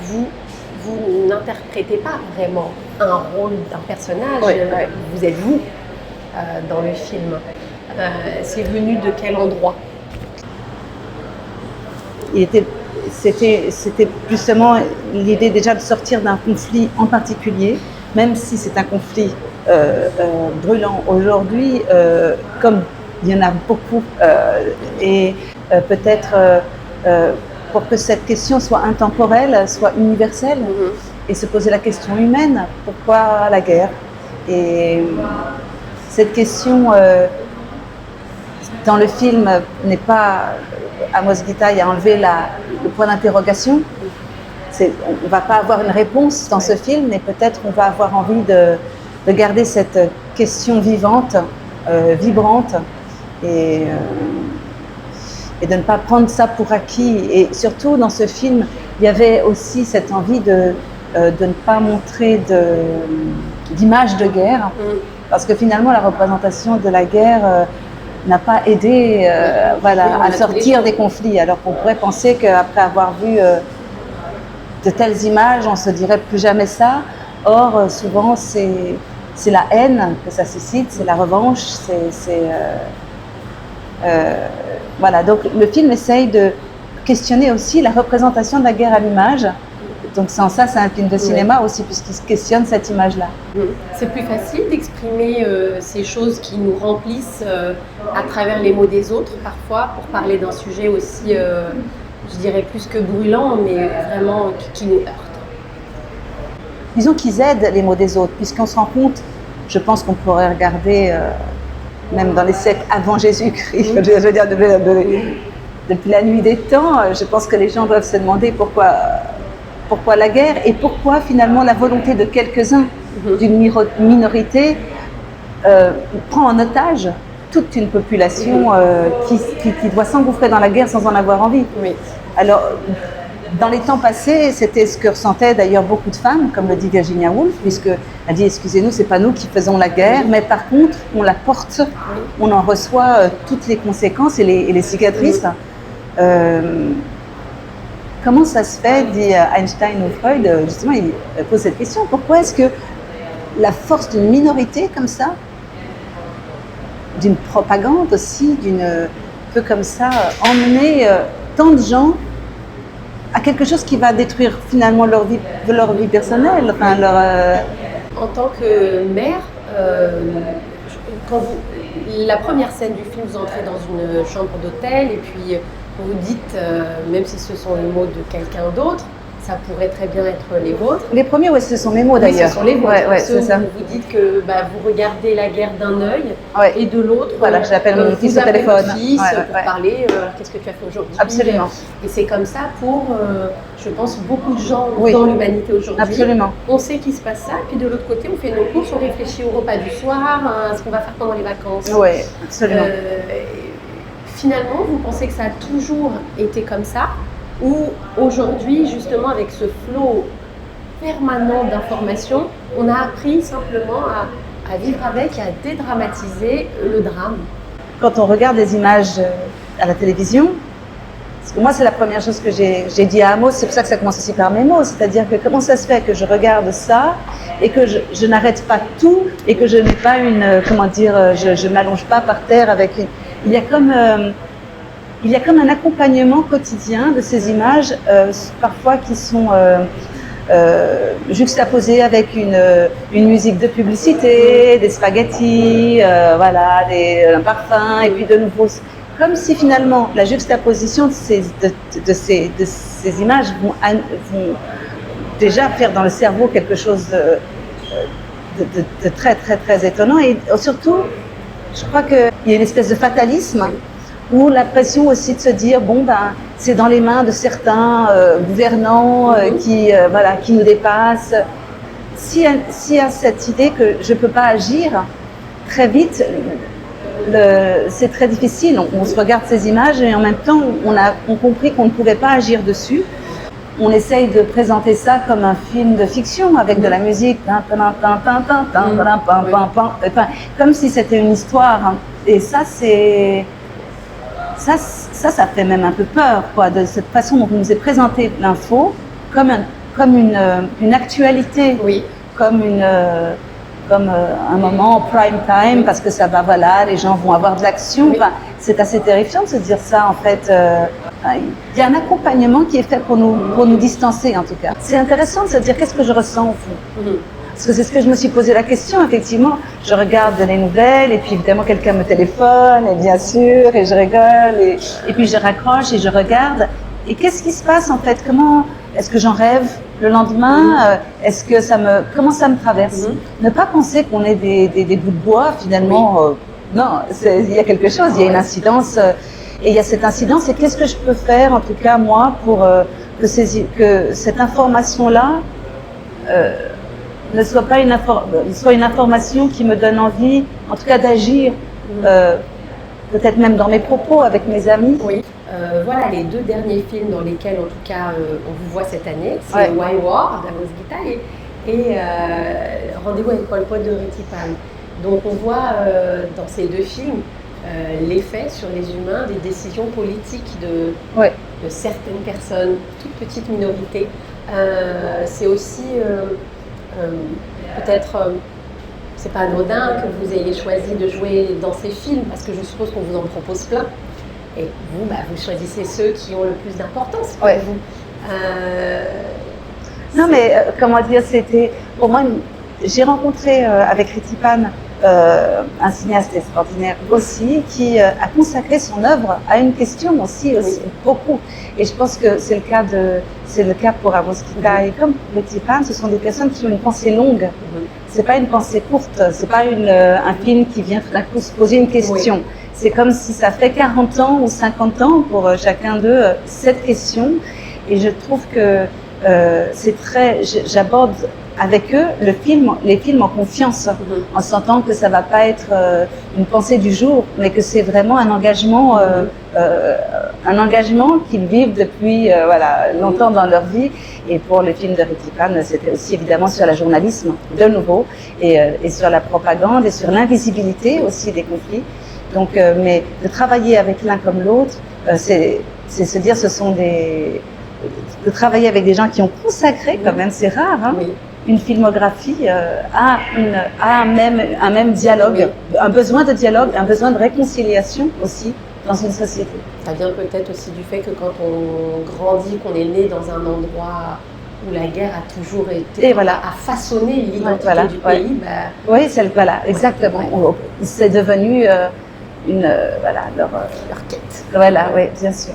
vous, vous n'interprétez pas vraiment un rôle d'un personnage, vous êtes vous dans le film. C'est venu de quel endroit? C'était justement l'idée déjà de sortir d'un conflit en particulier, même si c'est un conflit brûlant aujourd'hui, comme il y en a beaucoup, et peut-être pour que cette question soit intemporelle, soit universelle, et se poser la question humaine, pourquoi la guerre? Et cette question dans le film n'est pas... Amos Gitaï a enlevé le point d'interrogation. On ne va pas avoir une réponse dans ce film, mais peut-être on va avoir envie de garder cette question vivante, vibrante, et de ne pas prendre ça pour acquis. Et surtout, dans ce film, il y avait aussi cette envie de ne pas montrer d'images de guerre, parce que finalement, la représentation de la guerre n'a pas aidé à sortir des conflits. Alors qu'on pourrait penser qu'après avoir vu de telles images, on se dirait plus jamais ça. Or, souvent, c'est la haine que ça suscite, c'est la revanche, voilà. Donc, le film essaye de questionner aussi la représentation de la guerre à l'image. Donc sans ça, c'est un film de cinéma aussi, puisqu'il se questionne cette image-là. C'est plus facile d'exprimer ces choses qui nous remplissent à travers les mots des autres, parfois, pour parler d'un sujet aussi, je dirais plus que brûlant, mais vraiment qui nous heurte. Disons qu'ils aident les mots des autres, puisqu'on se rend compte, je pense qu'on pourrait regarder, même dans les siècles avant Jésus-Christ, je veux dire, depuis la nuit des temps, je pense que les gens doivent se demander pourquoi la guerre et pourquoi finalement la volonté de quelques-uns, d'une minorité, prend en otage toute une population qui doit s'engouffrer dans la guerre sans en avoir envie. Alors, dans les temps passés, c'était ce que ressentaient d'ailleurs beaucoup de femmes, comme le dit Virginia Woolf, puisqu'elle dit, excusez-nous, c'est pas nous qui faisons la guerre, mais par contre, on la porte, on en reçoit toutes les conséquences et les cicatrices. Comment ça se fait, dit Einstein ou Freud, justement, il pose cette question, pourquoi est-ce que la force d'une minorité comme ça, d'une propagande aussi, peut comme ça emmener tant de gens à quelque chose qui va détruire finalement leur vie personnelle, enfin En tant que mère, la première scène du film, vous entrez dans une chambre d'hôtel et puis vous dites, même si ce sont les mots de quelqu'un d'autre, ça pourrait très bien être les vôtres. Les premiers, oui, ce sont mes mots d'ailleurs. Oui, ce sont les vôtres. C'est ça. Vous dites que vous regardez la guerre d'un œil et de l'autre. Voilà, j'appelle mon fils au téléphone. Votre fils pour parler, qu'est-ce que tu as fait aujourd'hui? Absolument. Et c'est comme ça pour, je pense, beaucoup de gens dans l'humanité aujourd'hui. Absolument. On sait qu'il se passe ça, et puis de l'autre côté, on fait nos courses, on réfléchit au repas du soir, à ce qu'on va faire pendant les vacances. Oui, absolument. Finalement, vous pensez que ça a toujours été comme ça, ou aujourd'hui, justement, avec ce flot permanent d'informations, on a appris simplement à vivre avec et à dédramatiser le drame? Quand on regarde les images à la télévision, parce que moi c'est la première chose que j'ai dit à Amos, c'est pour ça que ça commence aussi par mes mots, c'est-à-dire que comment ça se fait que je regarde ça et que je n'arrête pas tout et que je n'ai pas je ne m'allonge pas par terre avec une... Il y a comme un accompagnement quotidien de ces images, parfois qui sont juxtaposées avec une musique de publicité, des spaghettis, un parfum, et puis de nouveau, comme si finalement la juxtaposition de ces images vont déjà faire dans le cerveau quelque chose de très très très étonnant, et surtout, je crois qu'il y a une espèce de fatalisme, ou l'impression aussi de se dire, c'est dans les mains de certains gouvernants qui nous dépassent. S'il y a cette idée que je ne peux pas agir très vite, c'est très difficile. On se regarde ces images et en même temps, on a compris qu'on ne pouvait pas agir dessus. On essaye de présenter ça comme un film de fiction avec de la musique, comme si c'était une histoire. Et ça ça fait même un peu peur, quoi, de cette façon dont on nous est présenté l'info comme une actualité, Oui. comme un moment prime time, parce que ça va, voilà, les gens vont avoir de l'action. Oui. Enfin, c'est assez terrifiant de se dire ça, en fait. Il y a un accompagnement qui est fait pour nous distancer, en tout cas. C'est intéressant de se dire qu'est-ce que je ressens au fond. Parce que c'est ce que je me suis posé la question, effectivement. Je regarde les nouvelles, et puis évidemment quelqu'un me téléphone, et bien sûr, et je rigole, et puis je raccroche et je regarde. Et qu'est-ce qui se passe, en fait? Comment est-ce que j'en rêve le lendemain? Est-ce que comment ça me traverse? Ne pas penser qu'on est des bouts de bois, finalement. Non, il y a quelque chose, il y a une incidence. Et il y a cette incidence, et qu'est-ce que je peux faire, en tout cas, moi, pour que cette information-là soit une information qui me donne envie, en tout cas, d'agir, peut-être même dans mes propos avec mes amis. Oui. Voilà les 2 derniers films dans lesquels, en tout cas, on vous voit cette année. C'est Ouais. Why War d'Amos Guita et Rendez-vous avec Pol Pot de Reti Pan. Donc on voit dans ces 2 films l'effet sur les humains des décisions politiques de certaines personnes, toutes petites minorités. C'est aussi peut-être, c'est pas anodin que vous ayez choisi de jouer dans ces films, parce que je suppose qu'on vous en propose plein. Et vous, vous choisissez ceux qui ont le plus d'importance pour vous. Non, mais comment dire, c'était pour moi, j'ai rencontré avec Reti Pan un cinéaste extraordinaire aussi, qui a consacré son œuvre à une question aussi beaucoup. Et je pense que c'est le cas pour Amos Guita. Et comme Reti Pan, ce sont des personnes qui ont une pensée longue. C'est pas une pensée courte, c'est pas un film qui vient tout d'un coup se poser une question. Oui. C'est comme si ça fait 40 ans ou 50 ans pour chacun d'eux cette question. Et je trouve que j'aborde avec eux les films en confiance, en sentant que ça va pas être une pensée du jour, mais que c'est vraiment un engagement qu'ils vivent depuis longtemps dans leur vie. Et pour le film de Reti Pan, c'était aussi évidemment sur le journalisme, de nouveau, et sur la propagande et sur l'invisibilité aussi des conflits. Donc, mais de travailler avec l'un comme l'autre, c'est se dire, de travailler avec des gens qui ont consacré, quand même, c'est rare, hein, une filmographie à un même dialogue, un besoin de dialogue, un besoin de réconciliation aussi dans une société. Ça vient peut-être aussi du fait que quand on grandit, qu'on est né dans un endroit où la guerre a toujours été à façonner l'identité du pays. Oui, exactement. C'est devenu leur quête. Voilà, oui, bien sûr.